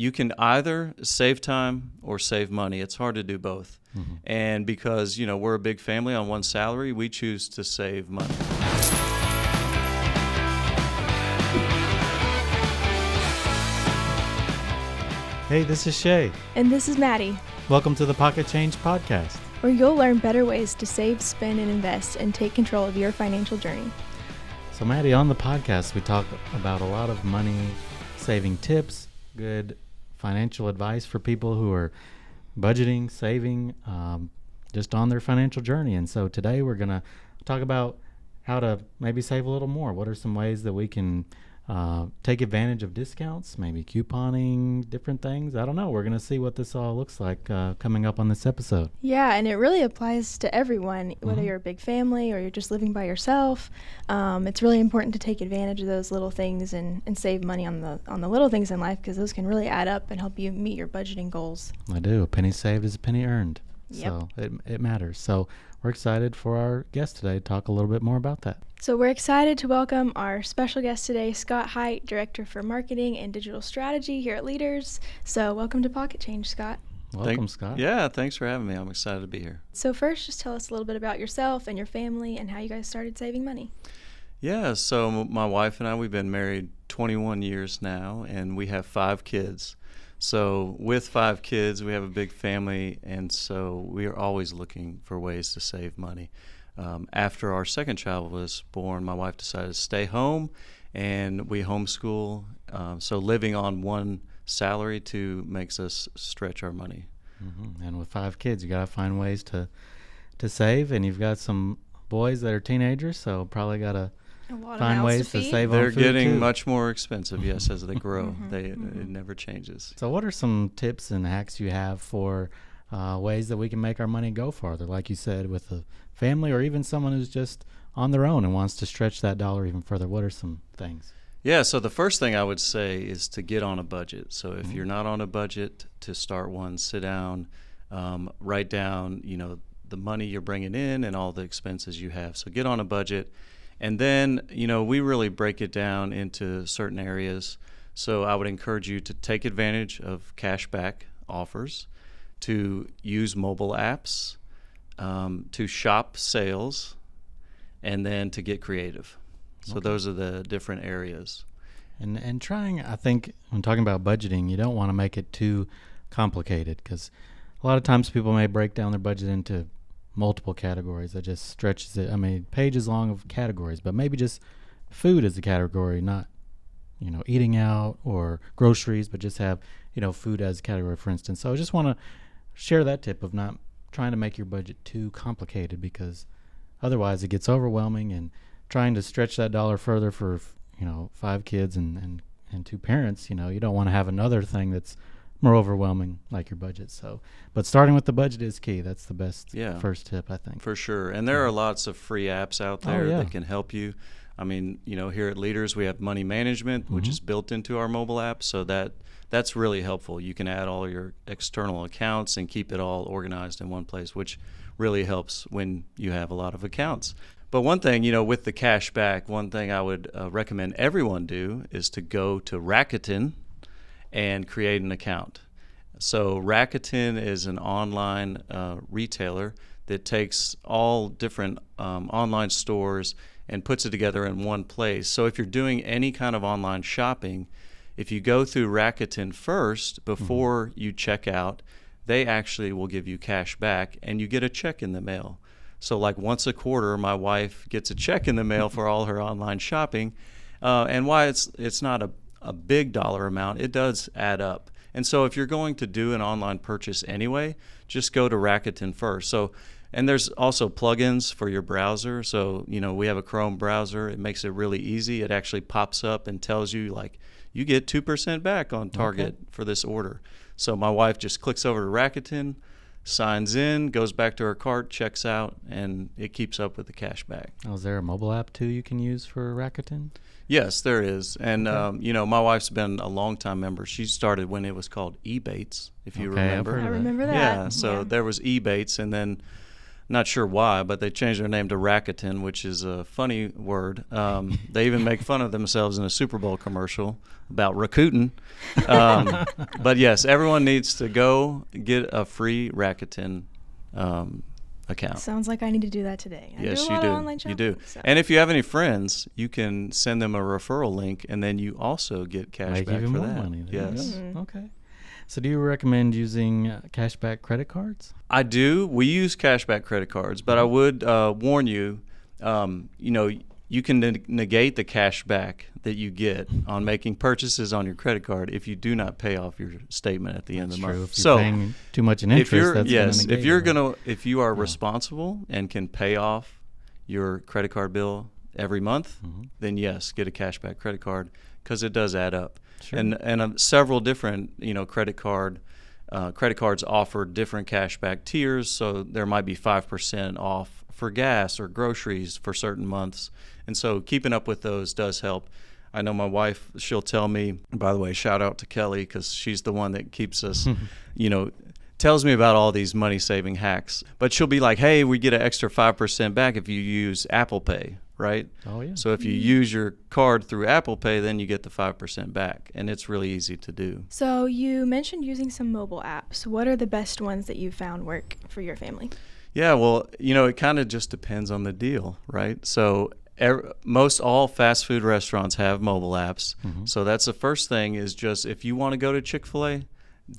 you can either save time or save money. It's hard to do both. Mm-hmm. And because, we're a big family on one salary, we choose to save money. Hey, this is Shay. And this is Maddie. Welcome to the Pocket Change Podcast, where you'll learn better ways to save, spend, and invest and take control of your financial journey. So Maddie, on the podcast, we talk about a lot of money saving tips, good financial advice for people who are budgeting, saving, just on their financial journey. And so today we're going to talk about how to maybe save a little more. What are some ways that we can take advantage of discounts, maybe couponing, different things. I don't know. We're going to see what this all looks like coming up on this episode. Yeah, and it really applies to everyone, whether you're a big family or you're just living by yourself. It's really important to take advantage of those little things and save money on the little things in life, because those can really add up and help you meet your budgeting goals. I do. A penny saved is a penny earned. Yep. So it matters. So we're excited for our guest today to talk a little bit more about that. So we're excited to welcome our special guest today, Scott Heit, Director for Marketing and Digital Strategy here at Leaders. So welcome to Pocket Change, Scott. Welcome, Scott. Yeah, thanks for having me. I'm excited to be here. So first, just tell us a little bit about yourself and your family and how you guys started saving money. Yeah, so my wife and I, we've been married 21 years now, and we have 5 kids. So with 5 kids, we have a big family, and so we are always looking for ways to save money. After our second child was born, my wife decided to stay home, and we homeschool. So living on one salary too makes us stretch our money. Mm-hmm. And with 5 kids, you got to find ways to save, and you've got some boys that are teenagers, so probably got to find ways to save on They're food getting too. Much more expensive, yes, as they grow. It never changes. So what are some tips and hacks you have for ways that we can make our money go farther, like you said, with a family or even someone who's just on their own and wants to stretch that dollar even further? What are some things? Yeah, so the first thing I would say is to get on a budget. So if you're not on a budget, to start one, sit down, write down, the money you're bringing in and all the expenses you have. So get on a budget. And then, we really break it down into certain areas. So I would encourage you to take advantage of cashback offers, to use mobile apps, to shop sales, and then to get creative. So those are the different areas. And trying, I think, when talking about budgeting, you don't want to make it too complicated, because a lot of times people may break down their budget into multiple categories. That just stretches it. I mean, pages long of categories, but maybe just food as a category, not, eating out or groceries, but just have, food as a category, for instance. So I just want to share that tip of not trying to make your budget too complicated, because otherwise it gets overwhelming, and trying to stretch that dollar further for, 5 kids and 2 parents, you don't want to have another thing that's more overwhelming like your budget. So, but starting with the budget is key. That's the best first tip, I think. For sure. And there are lots of free apps out there that can help you. I mean, here at Leaders, we have money management, which is built into our mobile app. So that's really helpful. You can add all your external accounts and keep it all organized in one place, which really helps when you have a lot of accounts. But one thing, with the cashback, one thing I would recommend everyone do is to go to Rakuten and create an account. So Rakuten is an online retailer that takes all different online stores and puts it together in one place. So if you're doing any kind of online shopping, if you go through Rakuten first before you check out, they actually will give you cash back, and you get a check in the mail. So like once a quarter, my wife gets a check in the mail for all her online shopping. And why it's not a big dollar amount, it does add up. And so if you're going to do an online purchase anyway, just go to Rakuten first. So, and there's also plugins for your browser. So, we have a Chrome browser. It makes it really easy. It actually pops up and tells you, like, you get 2% back on Target for this order. So my wife just clicks over to Rakuten, signs in, goes back to her cart, checks out, and it keeps up with the cash back. Oh, is there a mobile app too you can use for Rakuten? Yes, there is. And, my wife's been a long-time member. She started when it was called Ebates, if you remember. I remember that. Yeah, so there was Ebates, and then Not sure why, but they changed their name to Rakuten, which is a funny word. They even make fun of themselves in a Super Bowl commercial about Rakuten. But yes, everyone needs to go get a free Rakuten account. Sounds like I need to do that today. I Yes, do a lot of online shopping, you do. so. And if you have any friends, you can send them a referral link, and then you also get cash Make back even for more that. money then. Yes. Okay. So do you recommend using cashback credit cards? I do. We use cashback credit cards, but I would warn you, you can negate the cash back that you get on making purchases on your credit card if you do not pay off your statement at the end of the month. If you're paying too much in interest, if you are responsible and can pay off your credit card bill every month, then yes, get a cashback credit card because it does add up. Sure. And several different credit cards offer different cashback tiers, so there might be 5% off for gas or groceries for certain months. And so keeping up with those does help. I know my wife, she'll tell me, by the way, shout out to Kelly because she's the one that keeps us, tells me about all these money-saving hacks. But she'll be like, hey, we get an extra 5% back if you use Apple Pay, right? Oh, yeah. So if you use your card through Apple Pay, then you get the 5% back. And it's really easy to do. So you mentioned using some mobile apps. What are the best ones that you found work for your family? Yeah, well, it kind of just depends on the deal, right? So most all fast food restaurants have mobile apps. So that's the first thing is just if you want to go to Chick-fil-A,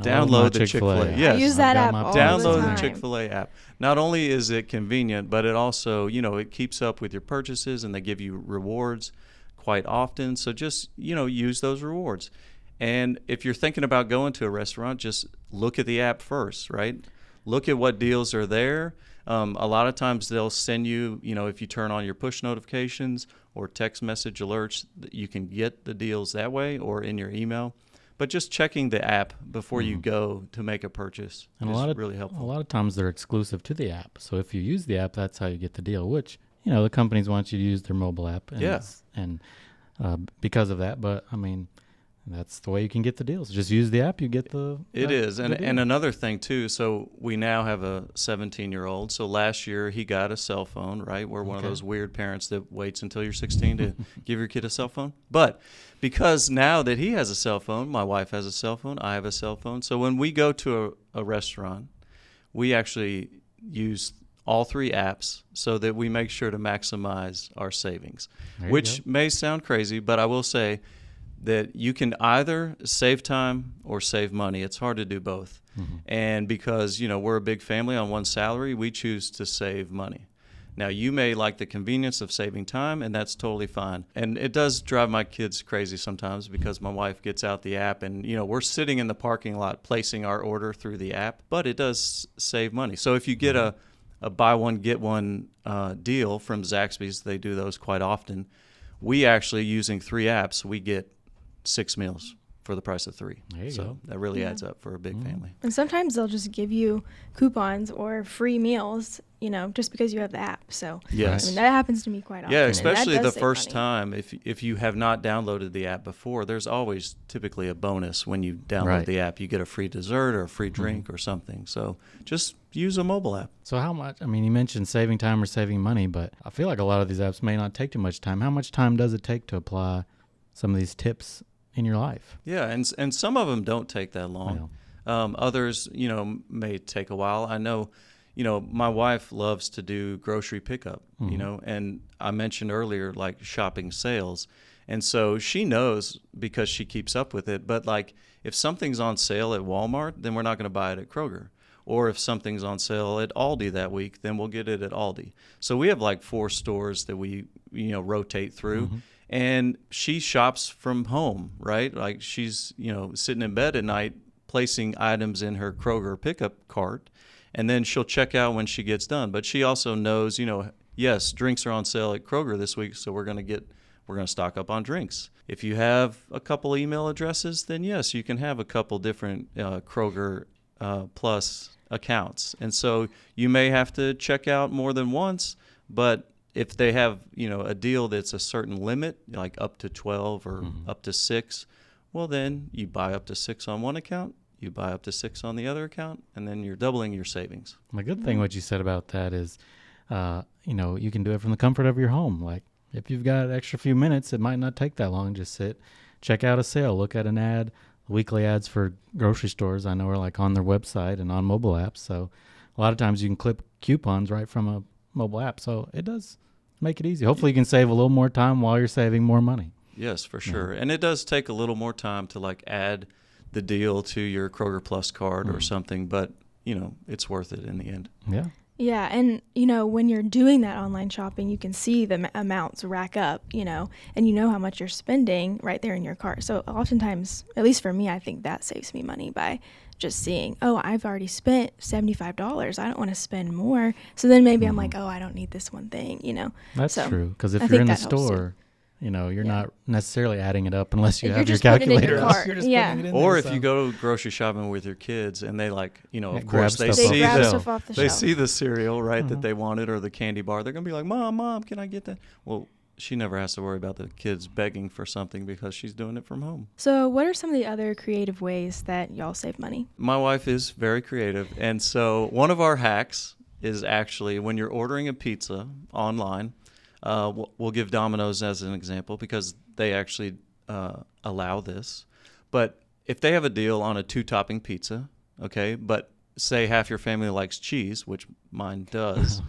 download the Chick-fil-A. Yes. I use that app all the time. Download the Chick-fil-A app. Not only is it convenient, but it also, it keeps up with your purchases and they give you rewards quite often. So just, use those rewards. And if you're thinking about going to a restaurant, just look at the app first, right? Look at what deals are there. A lot of times they'll send you, if you turn on your push notifications or text message alerts, you can get the deals that way or in your email. But just checking the app before you go to make a purchase is really helpful. A lot of times they're exclusive to the app. So if you use the app, that's how you get the deal, which, the companies want you to use their mobile app. And because of that. But, that's the way you can get the deals. Just use the app, you get the It is. And another thing, too, so we now have a 17-year-old. So last year he got a cell phone, right? We're one of those weird parents that waits until you're 16 to give your kid a cell phone. But because now that he has a cell phone, my wife has a cell phone, I have a cell phone. So when we go to a restaurant, we actually use all three apps so that we make sure to maximize our savings, which may sound crazy, but I will say that you can either save time or save money. It's hard to do both. And because, we're a big family on one salary, we choose to save money. Now, you may like the convenience of saving time, and that's totally fine. And it does drive my kids crazy sometimes because my wife gets out the app and, we're sitting in the parking lot placing our order through the app, but it does save money. So if you get a buy one, get one deal from Zaxby's, they do those quite often. We actually, using three apps, we get 6 meals for the price of 3. There you go. That really adds up for a big family. And sometimes they'll just give you coupons or free meals, just because you have the app. So yes. that happens to me quite often. Yeah, especially the first time. If you have not downloaded the app before, there's always typically a bonus when you download the app. You get a free dessert or a free drink or something. So just use a mobile app. So how much, you mentioned saving time or saving money, but I feel like a lot of these apps may not take too much time. How much time does it take to apply some of these tips in your life? Yeah, and some of them don't take that long. Others, may take a while. I know, my wife loves to do grocery pickup, and I mentioned earlier, like shopping sales. And so she knows because she keeps up with it. But like if something's on sale at Walmart, then we're not going to buy it at Kroger. Or if something's on sale at Aldi that week, then we'll get it at Aldi. So we have like 4 stores that we, rotate through. And she shops from home, right? Like she's, sitting in bed at night placing items in her Kroger pickup cart, and then she'll check out when she gets done. But she also knows, yes, drinks are on sale at Kroger this week, so we're going to stock up on drinks. If you have a couple email addresses, then yes, you can have a couple different Kroger Plus accounts. And so you may have to check out more than once, but if they have, a deal that's a certain limit, like up to 12 or up to 6, well, then you buy up to 6 on one account, you buy up to 6 on the other account, and then you're doubling your savings. The good thing what you said about that is, you can do it from the comfort of your home. Like if you've got an extra few minutes, it might not take that long. Just sit, check out a sale, look at an ad. Weekly ads for grocery stores, I know, are like on their website and on mobile apps. So a lot of times you can clip coupons right from a mobile app. So it does make it easy. Hopefully you can save a little more time while you're saving more money. Yes, for sure. And it does take a little more time to like add the deal to your Kroger Plus card or something, but it's worth it in the end. Yeah. Yeah, and when you're doing that online shopping, you can see the amounts rack up, and you know how much you're spending right there in your cart. So oftentimes, at least for me, I think that saves me money by just seeing, oh, I've already spent $75. I don't want to spend more. So then maybe I'm like, oh, I don't need this one thing, That's so true, because if I you're in the think that helps store, you're not necessarily adding it up unless you You're have your just putting it in calculator. your out. cart. You're just Yeah. putting it in Or there, if so. you go grocery shopping with your kids and they of grab course they stuff off see the grab shelf. stuff off the they shelf. see the cereal, right, that they wanted or the candy bar. They're going to be like, Mom, can I get that? Well, she never has to worry about the kids begging for something because she's doing it from home. So what are some of the other creative ways that y'all save money? My wife is very creative. And so one of our hacks is actually when you're ordering a pizza online, we'll give Domino's as an example because they actually allow this. But if they have a deal on a 2-topping pizza, okay, but say half your family likes cheese, which mine does,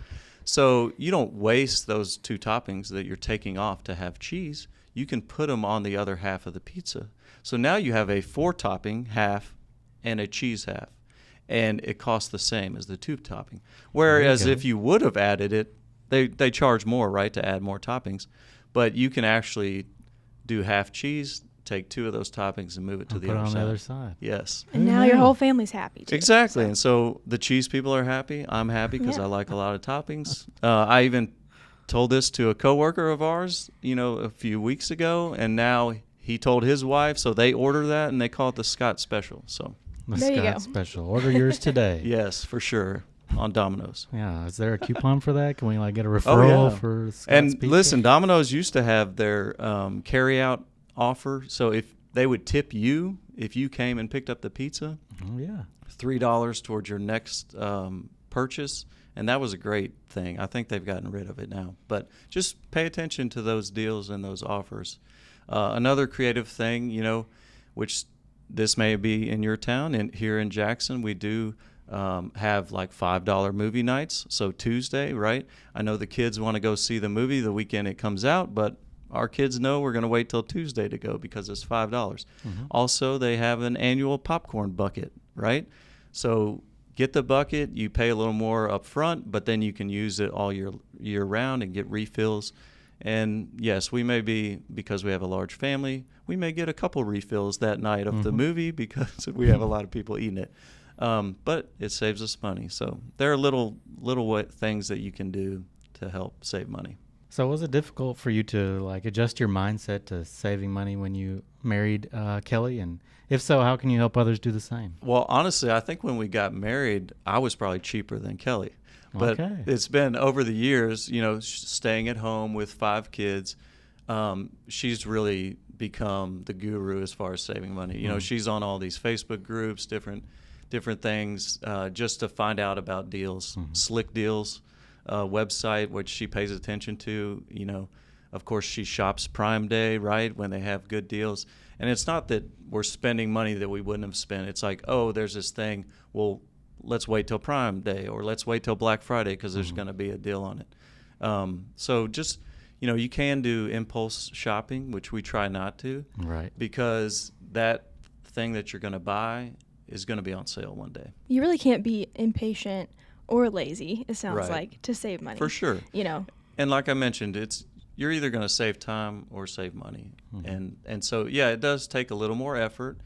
so you don't waste those 2 toppings that you're taking off to have cheese. You can put them on the other half of the pizza. So now you have a 4-topping half and a cheese half, and it costs the same as the 2-topping. Whereas if you would have added it, they charge more, right, to add more toppings. But you can actually do half cheese, take 2 of those toppings and move it to the put it other on side. the other side. Yes. And now your whole family's happy too. Exactly. And so the cheese people are happy. I'm happy because I like a lot of toppings. I even told this to a coworker of ours, a few weeks ago, and now he told his wife, so they order that and they call it the Scott Special. So The There you Scott go. Special. Order yours today. yes, for sure, on Domino's. Yeah. Is there a coupon for that? Can we get a referral for Scott's And Pizza? listen, Domino's used to have their carry-out offer. So if they would tip you if you came and picked up the pizza, Oh, yeah. $3 towards your next purchase. And that was a great thing. I think they've gotten rid of it now. But just pay attention to those deals and those offers. Another creative thing, which this may be in your town, and here in Jackson, we do have like $5 movie nights. So Tuesday, right? I know the kids want to go see the movie the weekend it comes out, but our kids know we're going to wait till Tuesday to go because it's $5. Also, they have an annual popcorn bucket, right? So get the bucket, you pay a little more up front, but then you can use it all year round and get refills. And yes, we may be, because we have a large family, we may get a couple refills that night of the movie because we have a lot of people eating it. But it saves us money. So there are little things that you can do to help save money. So was it difficult for you to adjust your mindset to saving money when you married Kelly? And if so, how can you help others do the same? Well, honestly, I think when we got married, I was probably cheaper than Kelly. But Okay. it's been over the years, staying at home with 5 kids. She's really become the guru as far as saving money. She's on all these Facebook groups, different things, just to find out about deals, Slick Deals website, which she pays attention to. Of course, she shops Prime Day, right, when they have good deals. And it's not that we're spending money that we wouldn't have spent. It's like, oh, there's this thing. Well, let's wait till Prime Day, or let's wait till Black Friday because there's going to be a deal on it. So just, you can do impulse shopping, which we try not to. Right. Because that thing that you're going to buy is going to be on sale one day. You really can't be impatient or lazy, it sounds Right. like, to save money. For sure. And like I mentioned, you're either going to save time or save money. And so, yeah, it does take a little more effort.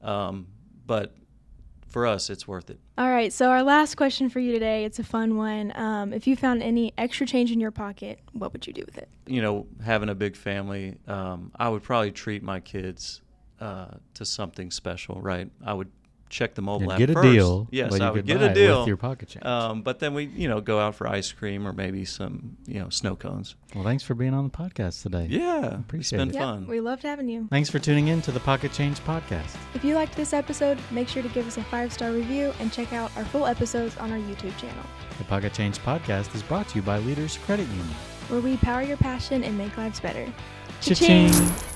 But for us, it's worth it. All right, so our last question for you today, it's a fun one. If you found any extra change in your pocket, what would you do with it? Having a big family, I would probably treat my kids to something special, right? I would check the mobile app get a first. deal. Yes, but I you would could get buy a it deal with your pocket change. but then we, go out for ice cream or maybe some, snow cones. Well, thanks for being on the podcast today. Yeah, Appreciate it's it. been fun. We loved having you. Thanks for tuning in to the Pocket Change Podcast. If you liked this episode, make sure to give us a 5-star review and check out our full episodes on our YouTube channel, The Pocket Change Podcast is brought to you by Leaders Credit Union. where we power your passion and make lives better. Cha-ching!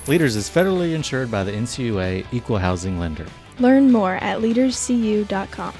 Leaders is federally insured by the NCUA Equal Housing Lender. Learn more at leaderscu.com.